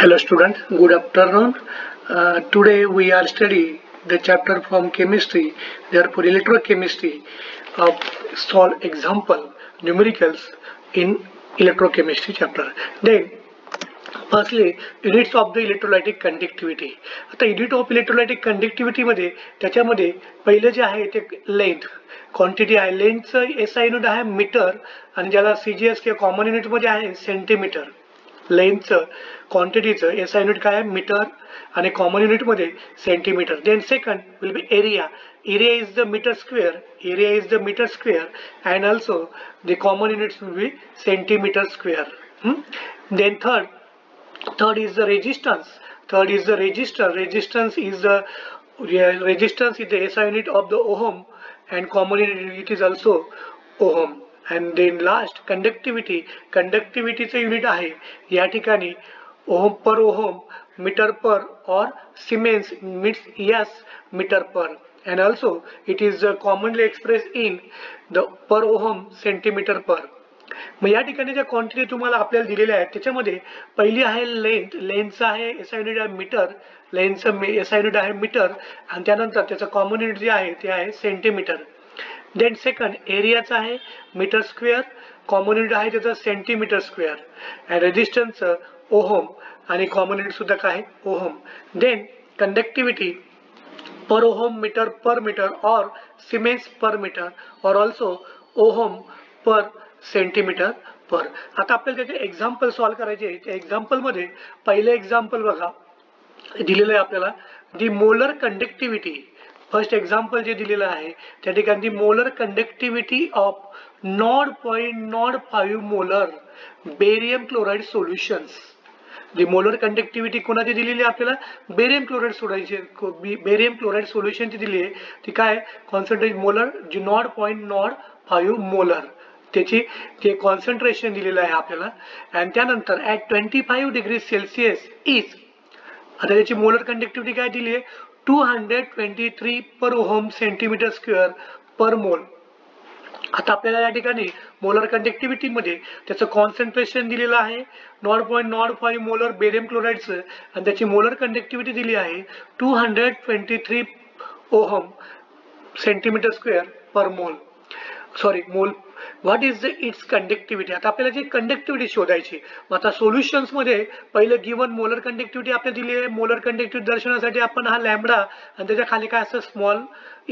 Hello student, good afternoon. Today we are studying the chapter from chemistry, therefore electrochemistry of solve example numericals in electrochemistry chapter. Then firstly units of the electrolytic conductivity. आता unit of electrolytic conductivity मध्ये त्याच्यामध्ये पहिलं जे आहे ते length quantity आहे. लेंथचं SI unit आहे मीटर आणि ज्याला CGS किंवा कॉमन युनिट मध्ये आहे सेंटीमीटर. लेंथचं क्वांटिटीचं SI युनिट काय आहे मीटर आणि कॉमन युनिट मध्ये centimetre. Then second will be area. Area is the metre square. Area is the metre square and also the common units will be centimetre square. Then third is the resistance. Third is the resistor. Resistance is the SI unit of the ohm and common unit it is also ohm. And then last conductivity. Conductivity चे युनिट आहे या ठिकाणी ohm per ohm, metre per और siemens means S metre per. And also it is commonly expressed in the per ohm centimetre per. मग या ठिकाणी ज्या क्वांटिटी तुम्हाला आपल्याला दिलेल्या आहेत त्याच्यामध्ये पहिली आहे लेंथ. लेंथचा आहे SI युनिट आहे मीटर. लेंथचं SI युनिट आहे मीटर आणि त्यानंतर त्याचं कॉमन युनिट जे आहे ते आहे सेंटीमीटर. देन सेकंड एरियाचा आहे मीटर स्क्वेअर, कॉमन युनिट आहे त्याचं सेंटीमीटर स्क्वेअर आणि रेजिस्टन्सचं ओहम आणि कॉमन युनिट सुद्धा काय ओहम. देन कंडक्टिव्हिटी पर ओहम मीटर पर मीटर और सिमेंस पर मीटर और ऑल्सो ओहम पर सेंटीमीटर पर. आता आपल्याला त्याचे एक्झाम्पल सॉल्व करायचे. त्या एक्झाम्पल मध्ये पहिलं एक्झाम्पल बघा दिलेलं आहे आपल्याला the molar conductivity. First example जे दिलेलं आहे त्या ठिकाणी molar conductivity of 0.05 molar barium chloride solutions. जी मोलर कंडक्टिव्हिटी कोणाची दिलेली आहे आपल्याला बेरियम क्लोराइड सोडायची. बेरियम क्लोराइड सोल्युशनची दिली आहे ती काय कॉन्सन्ट्रेट मोलर जी 0.05 मोलर त्याची ते कॉन्सन्ट्रेशन दिलेलं आहे आपल्याला. आणि त्यानंतर ॲट 25 डिग्री सेल्सिअस इज आता त्याची मोलर कंडक्टिव्हिटी काय दिली आहे 223 पर ओहम सेंटीमीटर स्क्वेअर पर मोल. आता आपल्याला या ठिकाणी मोलर कंडक्टिव्हिटी मध्ये त्याचं कॉन्सन्ट्रेशन दिलेलं आहे 0.05 मोलर बेरियम क्लोराइडचं आणि त्याची मोलर कंडक्टिव्हिटी दिली आहे 223 ओहम सेंटीमीटर स्क्वेअर पर मोल सॉरी मोल. What is the it's conductivity. आता आपल्याला जी कंडक्टिव्हिटी शोधायची. मग आता सोल्युशन्स मध्ये पहिलं गिवन मोलर कंडक्टिव्हिटी आपल्याला दिली आहे. मोलर कंडक्टिव्हिटी दर्शवण्यासाठी आपण हा लॅम्बडा आणि त्याच्या खाली काय असतं स्मॉल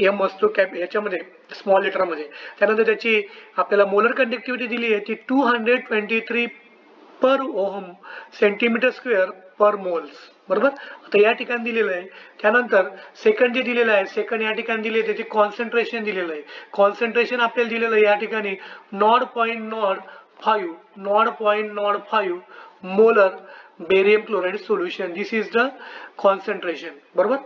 एम असतो कॅप याच्यामध्ये स्मॉल लेटर मध्ये. त्यानंतर त्याची आपल्याला मोलर कंडक्टिव्हिटी दिली आहे ती 223 पर ओहम सेंटीमीटर स्क्वेअर पर मोल्स बरोबर. आता या ठिकाणी दिलेलं आहे. त्यानंतर सेकंड जे दिलेलं आहे सेकंड या ठिकाणी दिले त्याचे कॉन्सन्ट्रेशन दिलेलं आहे. कॉन्सन्ट्रेशन आपल्याला दिलेलं आहे या ठिकाणी 0.05 molar barium chloride solution. This is the concentration बरोबर.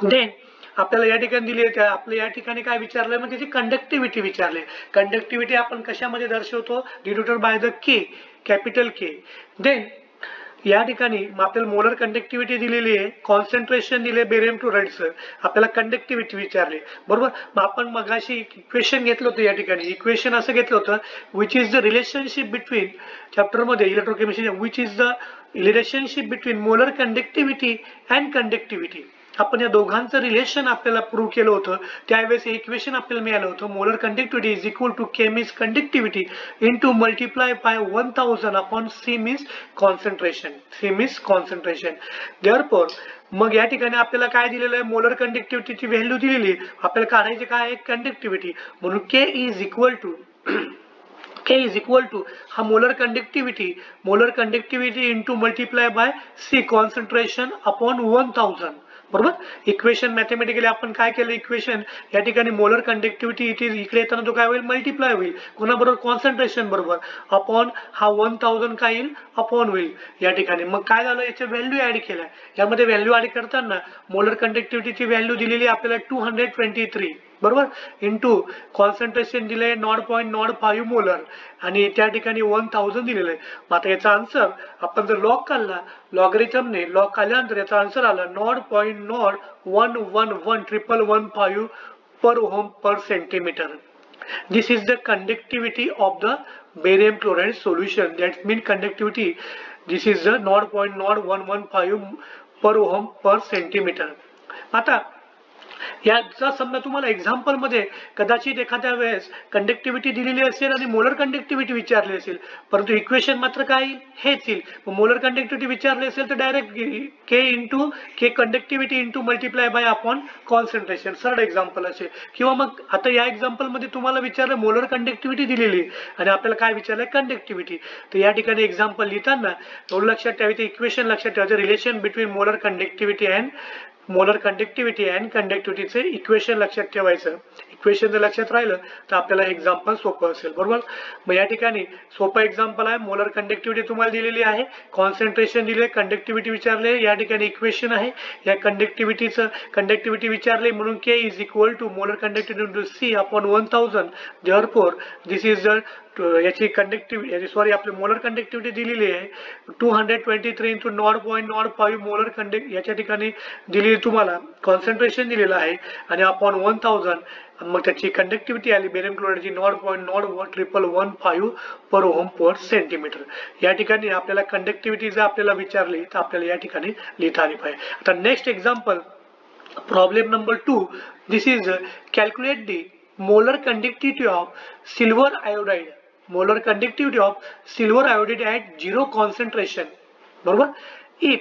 देन आपल्याला या ठिकाणी दिली आहे आपल्या या ठिकाणी काय विचारलंय मग त्याची कंडक्टिव्हिटी विचारले. कंडक्टिव्हिटी आपण कशामध्ये दर्शवतो denoted by the K capital K. Then या ठिकाणी आपल्याला मोलर कंडक्टिव्हिटी दिलेली आहे कॉन्सन्ट्रेशन दिले बेरियम क्लोराइडचं आपल्याला कंडक्टिव्हिटी विचारले बरोबर. मग आपण मगाशी इक्वेशन घेतलं होतं या ठिकाणी इक्वेशन असं घेतलं होतं which is the relationship between chapter मध्ये electrochemistry which is the relationship between molar conductivity and conductivity. आपण या दोघांचं रिलेशन आपल्याला प्रूव्ह केलं होतं. त्यावेळेस इक्वेशन आपल्याला मिळालं होतं molar conductivity is equal to K means conductivity into multiply by 1000 upon C means concentration. C means concentration. Therefore मग या ठिकाणी आपल्याला काय दिलेलं आहे मोलर कंडक्टिव्हिटीची व्हॅल्यू दिलेली आपल्याला काढायची काय आहे कंडक्टिव्हिटी म्हणून के इज इक्वल टू हा molar conductivity into multiply by C concentration upon 1000 बरोबर. इक्वेशन मॅथमॅटिकली आपण काय केलं इक्वेशन या ठिकाणी मोलर कंडक्टिव्हिटी इकडे येताना तो काय होईल मल्टिप्लाय होईल कोणाबरोबर कॉन्सन्ट्रेशन बरोबर अपॉन हा 1000 काय येईल अपॉन होईल या ठिकाणी. मग काय झालं याच्या व्हॅल्यू ऍड केल्या. यामध्ये व्हॅल्यू ऍड करताना मोलर कंडक्टिव्हिटीची व्हॅल्यू दिलेली आपल्याला 223 बरोबर इंटू कॉन्सन्ट्रेशन दिले 0.05 मोलर आणि त्या ठिकाणी 1000 दिलेलं आहे. मग आता याचा आन्सर आपण जर लॉग काढला लॉगरिथमने लॉग काढल्यानंतर याचा आन्सर आला 0.01115 per ohm per centimeter. This is the conductivity of the barium chloride solution. That means conductivity this is the 0.0115 per ohm per centimetre. आता याचा समजा तुम्हाला एक्झाम्पल मध्ये कदाचित एखाद्या वेळेस कंडक्टिव्हिटी दिलेली असेल आणि मोलर कंडक्टिव्हिटी विचारली असेल, परंतु इक्वेशन मात्र काय हेच येईल. मोलर कंडक्टिव्हिटी विचारली असेल तर डायरेक्ट के इंटू के conductivity into multiply bye upon concentration, सरळ एक्झाम्पल असेल. किंवा मग आता या एक्झाम्पल मध्ये तुम्हाला विचारलं मोलर कंडक्टिव्हिटी दिलेली आणि आपल्याला काय विचारलंय कंडक्टिव्हिटी, तर या ठिकाणी एक्झाम्पल लिहिताना एवढं लक्षात ठेवायचं, इक्वेशन लक्षात ठेवायचं, relation between molar conductivity and कंडक्टिव्हिटीचे इक्वेशन लक्षात ठेवायचं. इक्वेशन जर लक्षात राहिलं तर आपल्याला एक्झाम्पल सोपं असेल. बरोबर. मग या ठिकाणी सोपं एक्झाम्पल आहे. मोलर कंडक्टिव्हिटी तुम्हाला दिलेली आहे, कॉन्सन्ट्रेशन दिले, कंडक्टिव्हिटी विचारले, या ठिकाणी इक्वेशन आहे. या कंडक्टिव्हिटी विचारले म्हणून K is equal to molar conductivity into C upon 1000. Therefore this is the याची कंडक्टिव्हिटी सॉरी आपली मोलर कंडक्टिव्हिटी दिलेली आहे 223 इंटू 0.05 मोलर याच्या ठिकाणी दिलेली तुम्हाला कॉन्सन्ट्रेशन दिलेलं आहे आणि अपॉन 1000 मग त्याची कंडक्टिव्हिटी आली बेरियम क्लोराईडची 0.01115 पर ओहम पर सेंटीमीटर. या ठिकाणी आपल्याला कंडक्टिव्हिटी जर आपल्याला विचारली तर आपल्याला या ठिकाणी लिहिता आली पाहिजे. आता next example, problem number 2. This is calculate the molar conductivity of silver iodide. Molar conductivity of silver iodide at 0 concentration. बरोबर. इफ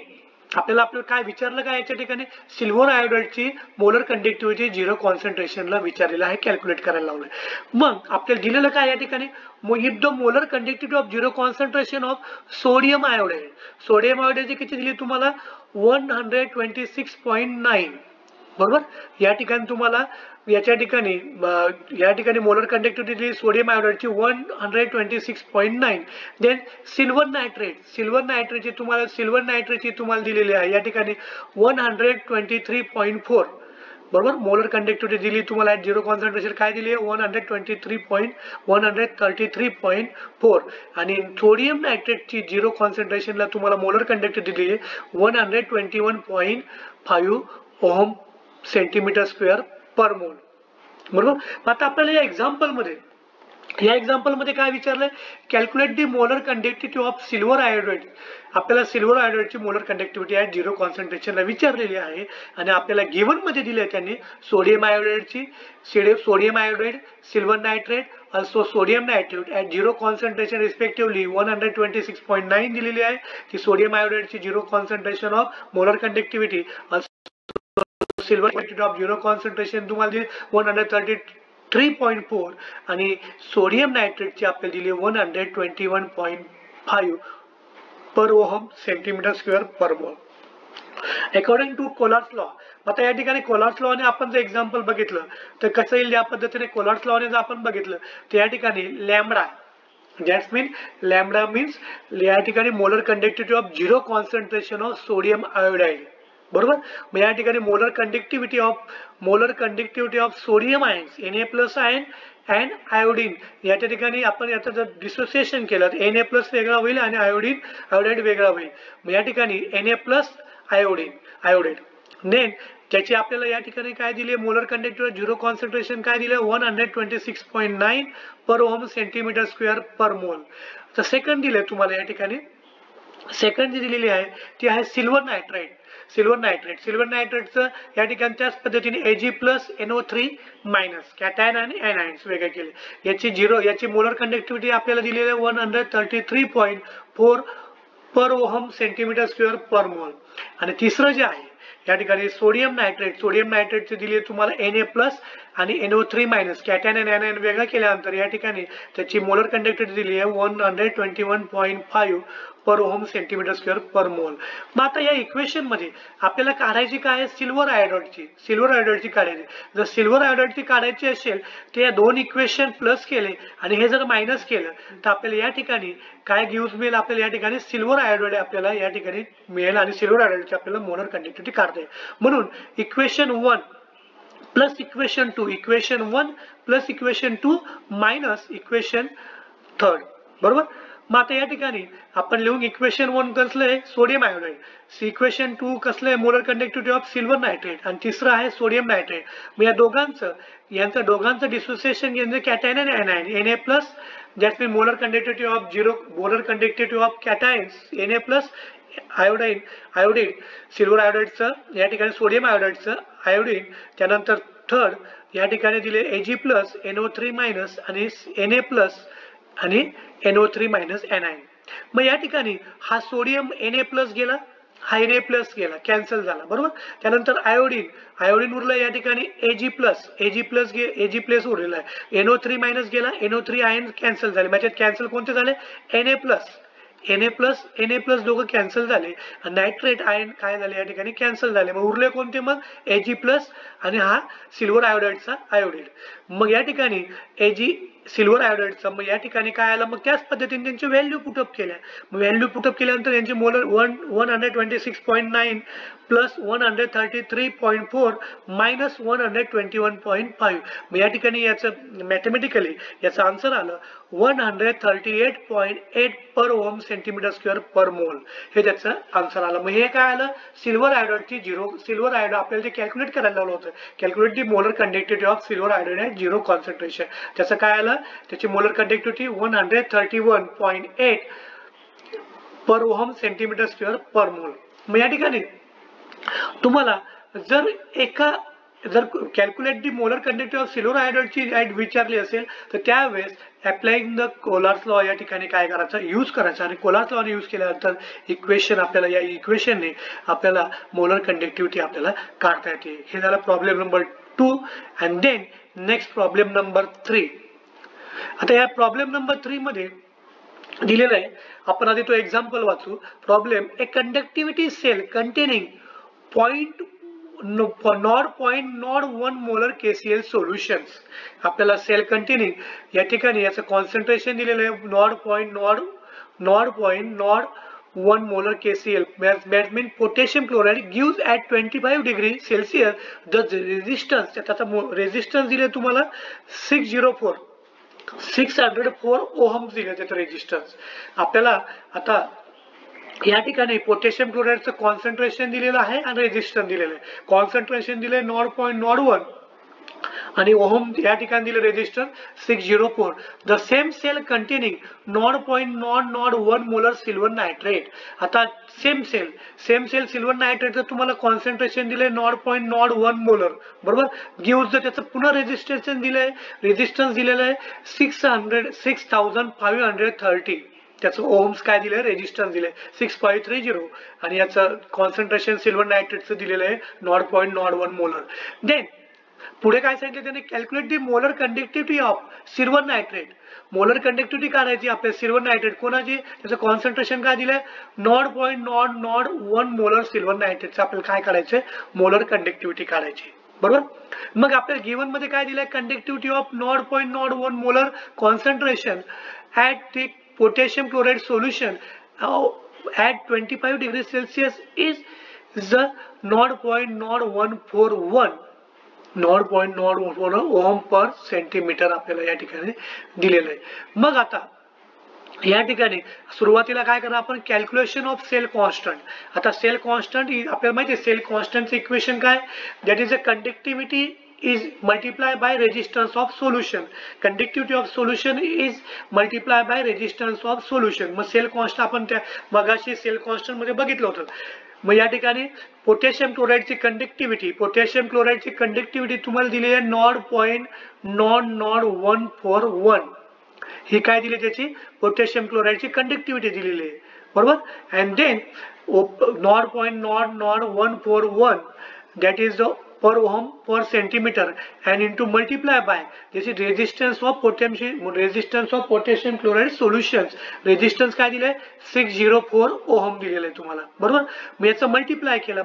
आपल्याला काय विचारलं काय याच्या ठिकाणी सिल्वर आयोडाइडची मोलर कंडक्टिव्हिटी 0 कॉन्सन्ट्रेशनला विचारलेलं आहे, कॅल्क्युलेट करायला लावलंय. मग आपल्याला दिलेलं काय या ठिकाणी, if the molar conductivity of 0 concentration of sodium iodide. Sodium आयोडाइडची किती दिली तुम्हाला 126.9. बरोबर. या ठिकाणी तुम्हाला या ठिकाणी मोलर कंडक्टिव्हिटी दिली सोडियम आयोडाइडची 126.9. देन सिल्वर नायट्रेटची तुम्हाला दिलेली आहे या ठिकाणी 123.4. बरोबर. मोलर कंडक्टिव्हिटी दिली तुम्हाला ॲट 0 कॉन्सन्ट्रेशन काय दिली आहे 133.4 आणि सोडियम नायट्रेटची 0 कॉन्सन्ट्रेशनला तुम्हाला मोलर कंडक्टिव्हिटी दिली आहे 121.5 ओहम सेंटीमीटर स्क्वेअर पर मोल. बरोबर. आता आपल्याला या एक्झाम्पल मध्ये काय विचारलंय, calculate the molar conductivity of silver iodide. आपल्याला सिल्वर आयोडाइडची मोलर कंडक्टिव्हिटी ॲट 0 कॉन्सन्ट्रेशनला विचारलेली आहे आणि आपल्याला गिव्हन मध्ये दिले त्यांनी sodium iodide, silver nitrate, also sodium nitrate at 0 concentration respectively 126.9 दिलेली आहे. ती सोडियम आयोडाइडची 0 concentration of molar conductivity, silver conductivity of 0 concentration तुम्हाला दिली 133.4 आणि सोडियम नायट्रेटची आपल्याला दिली 121.5 per ohm centimetre square per मोल. According to Kohlrausch's law. आता या ठिकाणी कोलार्स लॉने आपण जर एक्झाम्पल बघितलं तर कसं येईल, या पद्धतीने कोलार्स लॉने जर आपण बघितलं तर या ठिकाणी लॅम्बडा मीन्स या ठिकाणी molar conductivity of 0 concentration of sodium iodide. बरोबर. मग या ठिकाणी molar conductivity of sodium ions Na+ ion and iodine. याच्या ठिकाणी आपण याचं जर डिसोसिएशन केलं तर Na+ वेगळा होईल आणि आयोडाइड वेगळा होईल. मग या ठिकाणी Na+ आयोडाइड. देन त्याची आपल्याला या ठिकाणी काय दिली मोलर कंडक्टिव्हिटी 0 कॉन्सन्ट्रेशन काय दिलं 126.9 पर ओहम सेंटीमीटर स्क्वेअर पर मोल. तर सेकंड दिले तुम्हाला या ठिकाणी, सेकंड जी दिलेली आहे ती आहे सिल्वर नायट्रेटचं या ठिकाणी त्याच पद्धतीने Ag+NO3- कॅटायन आणि एनायन्स वेगळे केले. याची मोलर कंडक्टिव्हिटी आपल्याला दिलेली आहे 133.4 पर ओहम सेंटीमीटर स्क्वेअर पर मोल. आणि तिसरं जे आहे या ठिकाणी सोडियम नायट्रेटची दिली आहे तुम्हाला Na+ आणि NO3- कॅटायन आणि एनायन वेगळा केल्यानंतर या ठिकाणी त्याची मोलर कंडक्टिव्हिटी दिली आहे 121.5 per ohm centimetre square per mole. मग आता या इक्वेशन मध्ये आपल्याला काढायची काय आहे सिल्वर आयोडाइडची काढायची. जर सिल्वर आयोडाइडची काढायची असेल तर या दोन इक्वेशन प्लस केले आणि हे जर मायनस केलं तर आपल्याला या ठिकाणी काय गिव्स मिळेल, आपल्याला या ठिकाणी सिल्वर आयोडाइड आपल्याला या ठिकाणी मिळेल आणि सिल्वर आयोडाइडची आपल्याला मोलर कंडक्टिव्हिटी काढता येईल. म्हणून equation 1 plus equation 2 minus equation 3. बरोबर. मग आता या ठिकाणी आपण लिहून इक्वेशन 1 कसलं आहे सोडियम आयोडाईड, इक्वेशन 2 कसलं आहे molar conductivity of silver nitrate आणि तिसरं आहे सोडियम नायट्रेट. मग या दोघांचं डिसोसिएशन घेणं कॅटायन आणि anion Na+ that mean molar conductivity of cations Na+ iodine silver आयोडाईडचं या ठिकाणी सोडियम आयोडाईडचं आयोडीन. त्यानंतर थर्ड या ठिकाणी दिले Ag+ NO3- आणि Na+ आणि NO3- anion. मग या ठिकाणी हा सोडियम Na+ गेला, हा Na+ गेला, कॅन्सल झाला बरोबर. त्यानंतर आयोडीन उरलं या ठिकाणी Ag+ उरलेला आहे. NO3- गेला, NO3 आयन कॅन्सल झाले, म्हणजे कॅन्सल कोणते झाले Na+ दोघं कॅन्सल झाले आणि नायट्रेट आयन काय झाले या ठिकाणी कॅन्सल झाले. मग उरले कोणते मग Ag+ आणि हा सिल्वर आयोडाईडचा आयोडीन. मग या ठिकाणी सिल्वर आयोडाईडचा मग या ठिकाणी काय आलं, मग त्याच पद्धतीने त्यांची व्हॅल्यू पुटअप केल्या. मग व्हॅल्यू पुटअप केल्यानंतर यांची मोलर 126.9 प्लस 133.4 मायनस 121.5. मग या ठिकाणी याचं मॅथमॅटिकली याचं आन्सर आलं 138.8 पर ओहम सेंटीमीटर स्क्वेअर पर मोल. हे त्याचं आन्सर आलं. मग हे काय आलं सिल्वर आयोडाईडची सिल्वर आयोडाईड आपल्याला जे कॅल्क्युलेट करायला लावलं होतं, calculate the molar conductivity of silver iodide at 0 concentration. त्याचं काय आलं, त्याची molar conductivity 131.8 per ohm centimetre square per mole. मग या ठिकाणी तुम्हाला जर calculate the molar conductivity of silver आयोडाईडची विचारली असेल तर त्यावेळेस अप्लाइंग द कोलार्स लॉ या ठिकाणी काय करायचं यूज करायचा आणि कोलार्स लॉ यूज केल्यानंतर इक्वेशन आपल्याला या इक्वेशनने आपल्याला मोलर कंडक्टिव्हिटी आपल्याला काढता येते. हे झालं problem number 2. And then next problem number 3. आता या प्रॉब्लेम नंबर 3 मध्ये दिलेलं आहे, आपण आधी तो एक्झाम्पल वाचू. Problem a conductivity cell containing 0.01 molar KCl solutions. आपल्याला सेल कंटेनिंग या ठिकाणी याचं कॉन्सन्ट्रेशन दिलेलं आहे 0.01 molar KCl. That means potassium chloride gives at 25 degree Celsius the resistance. त्याचा रेजिस्टन्स दिले तुम्हाला 604 ओहम्स दिले त्याचं रेजिस्टन्स. आपल्याला आता या ठिकाणी पोटॅशियम क्लोराइडचं कॉन्सन्ट्रेशन दिलेलं आहे आणि रेजिस्टन्स दिलेलं आहे. कॉन्सन्ट्रेशन दिले 0.01 आणि ओहम या ठिकाणी दिले resistance 604. The same cell containing 0.001 molar silver nitrate. आता सेम सेल सिल्वर नायट्रेटचं तुम्हाला कॉन्सन्ट्रेशन दिले 0.01 मोलर बरोबर. गिव्स त्याचं पुन्हा रेजिस्टन्स दिलेलं आहे 6530. त्याचं ओहम्स काय दिले रेजिस्टन्स दिले 6.30 आणि याचं कॉन्सन्ट्रेशन सिल्वर नायट्रेटचं दिलेलं आहे 0.01 मोलर. देन पुढे काय सांगितलं त्याने calculate the molar conductivity of silver nitrate. Molar conductivity काढायची आपल्या सिल्वर नायट्रेट कोणाची, त्याचं कॉन्सन्ट्रेशन काय दिलंय 0.001 मोलर सिल्वर नायट्रेटचं आपल्याला काय काढायचंय मोलर कंडक्टिव्हिटी काढायची बरोबर. मग आपल्याला गिवन मध्ये काय दिलंय conductivity of 0.01 molar concentration at the potassium chloride solution at 25 degrees Celsius is the 0.0141 ohm per centimetre आपल्याला या ठिकाणी दिलेलं आहे. मग आता या ठिकाणी सुरुवातीला काय करा आपण कॅल्क्युलेशन ऑफ सेल कॉन्स्टंट. आता सेल कॉन्स्टंट आपल्याला माहिती आहे सेल कॉन्स्टंटचं इक्वेशन काय, that is a conductivity is multiplied by resistance of solution. Conductivity of solution is multiplied by resistance of solution. मग सेल कॉन्स्टंट आपण त्या मगाशी सेल कॉन्स्टंट मध्ये बघितलं होतं. मग या ठिकाणी पोटॅशियम क्लोराइडची कंडक्टिव्हिटी तुम्हाला दिली आहे 0.00141. ही काय दिली त्याची पोटॅशियम क्लोराइडची कंडक्टिव्हिटी दिलेली आहे बरोबर. And then 0.00141 that is the per ohm per centimeter and into multiply by this is resistance of potassium chloride solutions. Resistance काय दिले 604 ओहम दिलेलं आहे तुम्हाला बरोबर. मग याचं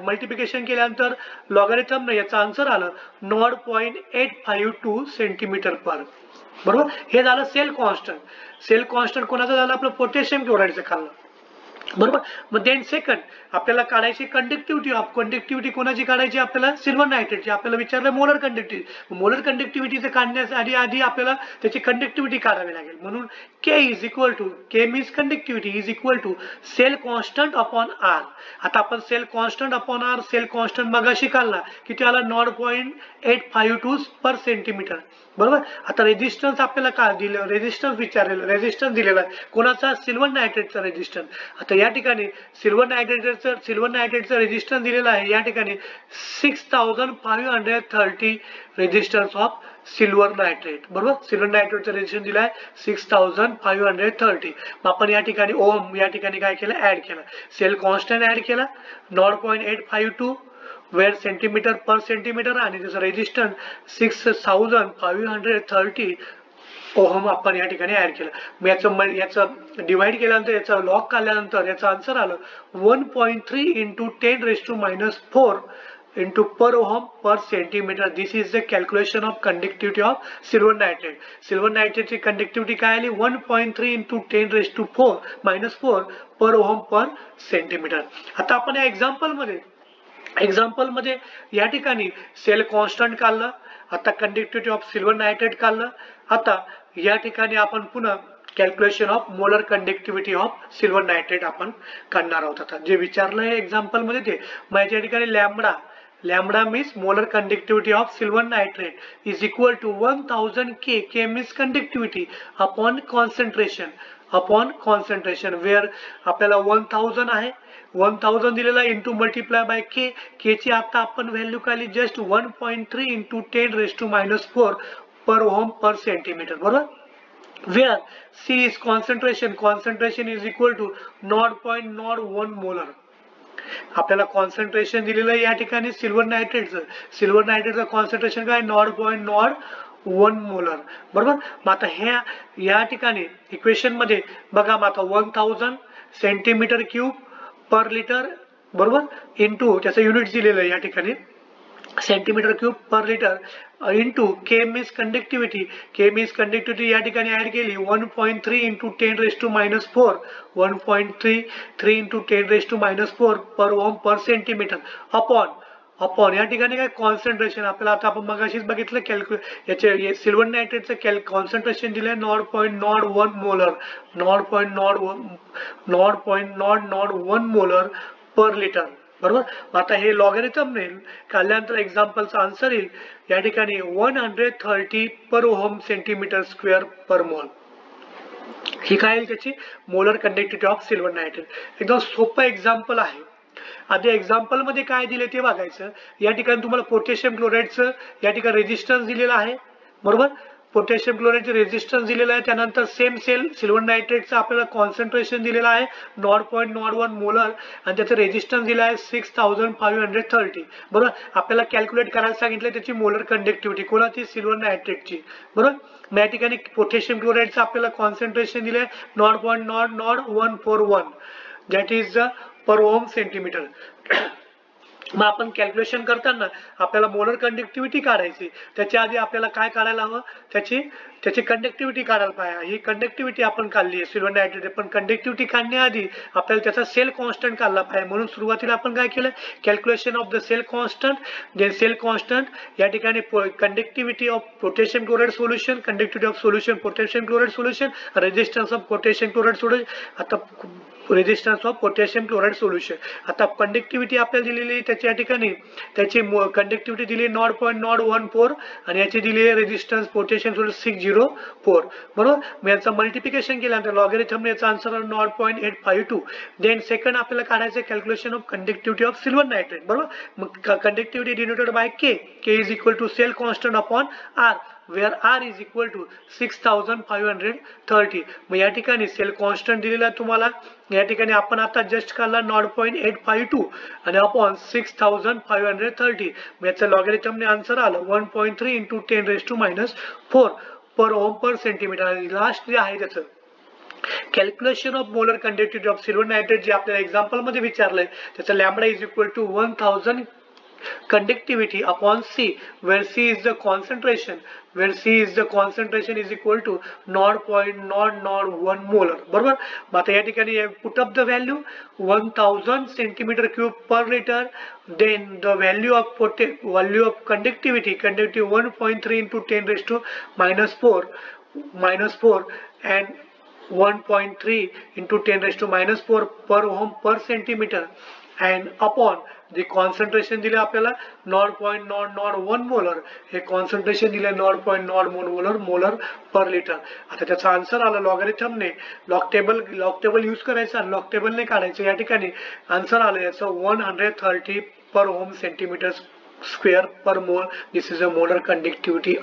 मल्टिप्लिकेशन केल्यानंतर लॉगॅरिथम ने याचं आन्सर आलं 0.852 सेंटीमीटर पर बरोबर. हे झालं सेल कॉन्स्टंट कोणाचं झालं आपलं पोटॅशियम क्लोराइडचं खाल्लं. बरोबर. मग देन सेकंड आपल्याला काढायची कंडक्टिव्हिटी कोणाची काढायची आपल्याला सिल्वर नायट्रेटची. आपल्याला विचारलं मोलर कंडक्टिव्हिटी. मोलर कंडक्टिव्हिटीचं काढण्यासाठी आधी आपल्याला त्याची कंडक्टिव्हिटी काढावी लागेल. म्हणून K means conductivity is equal to cell constant upon R. आता आपण cell constant upon R cell constant मगाशी काढला किती आला 0.852 पर सेंटीमीटर. बरोबर. आता रेजिस्टन्स आपल्याला काय दिलं रेजिस्टन्स विचारलेलं रेजिस्टन्स दिलेला आहे कोणाचा सिल्वर नायट्रेटचा रेजिस्टन्स. आता या ठिकाणी सिल्वर नायट्रेटचं रेजिस्टन्स दिलेला आहे या ठिकाणी 6530 रेजिस्टन्स ऑफ सिल्वर नायट्रेट. बरोबर. सिल्वर नायट्रेटचं रेजिस्टन्स दिलं आहे 6530. मग आपण या ठिकाणी ओम या ठिकाणी काय केलं ऍड केलं सेल कॉन्स्टंट ऍड केला 0.852 वेर सेंटीमीटर पर सेंटीमीटर आणि त्याचं रेजिस्टन्स 6530 ओहम आपण या ठिकाणी ऍड केलं. मग याचं डिवाइड केल्यानंतर याचा लॉग काढल्यानंतर याचं आन्सर आलं 1.3 × 10⁻⁴ into per ohm per centimeter. This is the calculation of conductivity of silver nitrate. Silver nitrate ची conductivity काय आली 1.3 × 10⁻⁴ per ohm per centimeter. आता आपण या एक्झाम्पल मध्ये या ठिकाणी सेल कॉन्स्टंट काढलं. आता कंडक्टिव्हिटी ऑफ सिल्वर नायट्रेट काढलं. आता या ठिकाणी आपण पुन्हा calculation of molar conductivity of silver nitrate आपण काढणार आहोत. आता जे विचारलं आहे एक्झाम्पल मध्ये ते मग या ठिकाणी lambda means molar conductivity of silver nitrate is equal to 1000 K means conductivity upon concentration where आपल्याला 1000 आहे 1000 दिलेला इंटू मल्टिप्लाय बाय के ची आता आपण व्हॅल्यू काढली just 1.3 × 10⁻⁴ per ohm per centimetre. बरोबर. Where C is concentration is equal to 0.01 molar. आपल्याला concentration दिलेलं आहे या ठिकाणी सिल्वर नायट्रेटचं कॉन्सन्ट्रेशन काय 0.01 मोलर. बरोबर. मग आता या ठिकाणी इक्वेशन मध्ये बघा मग आता 1000 सेंटीमीटर क्यूब पर लिटर. बरोबर. इंटू त्याचं युनिट दिलेलं आहे या ठिकाणी centimetre cube per litre into K means conductivity या ठिकाणी ऍड केली 1.3 × 10⁻⁴ 1.33 × 10⁻⁴ per ohm per centimetre upon या ठिकाणी काय कॉन्सन्ट्रेशन आपल्याला आता आपण मगाशीच बघितलं याचे सिल्वर नायट्रेटचं कॉन्सन्ट्रेशन दिलंय 0.01 मोलर 0.001 मोलर पर लिटर. बरोबर. आता हे लॉगॅरिथम काढल्यानंतर एक्झाम्पलचा आन्सर येईल या ठिकाणी 130 पर ओहम सेंटीमीटर स्क्वेअर पर मोल. ही काय येईल त्याची molar conductivity of silver nitrate. एकदम सोपं एक्झाम्पल आहे. आधी एक्झाम्पल मध्ये काय दिले ते बघायचं. या ठिकाणी तुम्हाला पोटॅशियम क्लोराईडचं या ठिकाणी रेजिस्टन्स दिलेला आहे. बरोबर. पोटॅशियम क्लोराईडचे रेजिस्टन्स दिलेला आहे. त्यानंतर सेम सिल्वर नायट्रेटचं आपल्याला कॉन्सन्ट्रेशन दिलेलं आहे 0.01 मोलर आणि त्याचं रेजिस्टन्स दिलं आहे 6530. बरोबर. आपल्याला कॅल्क्युलेट करायला सांगितलं त्याची मोलर कंडक्टिव्हिटी कोणाची सिल्वर नायट्रेटची. बरोबर. मग या ठिकाणी पोटॅशियम क्लोराईडचं आपल्याला कॉन्सन्ट्रेशन दिलं आहे 0.00141 that is per ohm centimetre. मग आपण कॅल्क्युलेशन करताना आपल्याला मोलर कंडक्टिव्हिटी काढायची. त्याच्या आधी आपल्याला काय काढायला हवं त्याची कंडक्टिव्हिटी काढायला पाहिजे. ही कंडक्टिव्हिटी आपण काढली आहे सिल्वर नायट्रेट. पण कंडक्टिव्हिटी काढण्याआधी आपल्याला त्याचा सेल कॉन्स्टंट काढला पाहिजे. म्हणून सुरुवातीला आपण काय केलं calculation of the cell constant then cell constant या ठिकाणी conductivity of potassium chloride solution conductivity of solution potassium chloride solution resistance of potassium chloride solution. आता resistance of potassium chloride solution. आता कंडक्टिव्हिटी आपल्याला दिलेली त्याच्या ठिकाणी त्याची कंडक्टिव्हिटी दिली 0.014 आणि याची दिली रेजिस्टन्स पोटॅशियम सोल्युशन 604. बरोबर. मग याचं मल्टिप्लिकेशन केल्यानंतर लॉगॅरिथम याचा आन्सर 0.852. देन सेकंड आपल्याला काढायचं calculation of conductivity of silver nitrate. बरोबर. मग conductivity denoted by K is equal to cell constant upon R where R is equal to 6530. मग या ठिकाणी सेल कॉन्स्टंट दिलेला तुम्हाला या ठिकाणी आपण आता जस्ट काढला 0.852 आणि अपॉन 6530. मग याचं लॉगॅरिथमने आन्सर आलं 1.3 × 10⁻⁴ per ohm per centimetre. Last जे आहे त्याचं calculation of molar conductivity of silver nitrate जे आपल्याला एक्झाम्पल मध्ये विचारलंय त्याचं lambda is equal to 1000 conductivity upon C, where C is the concentration, is equal to 0.001 molar. बरोबर. मग आता या ठिकाणी put up the value 1000 centimeter cube per liter. Then the value of conductivity 1.3 into 10 raised to minus 4 and 1.3 into 10 raised to minus 4 per ohm per centimeter, and upon the concentration दिले आपल्याला 0.001 molar, हे concentration दिले 0.001 molar per litre. आता त्याचा answer आला लॉगॅरिथमने. Log table use करायचा, log टेबलने काढायचं. या ठिकाणी आन्सर आलं याचं 130 पर ओम centimetre square per mole. This is a molar conductivity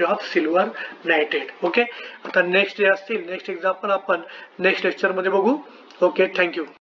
of silver nitrate. Okay. आता नेक्स्ट जे असतील नेक्स्ट एक्झाम्पल आपण नेक्स्ट लेक्चर मध्ये बघू. Okay, thank you.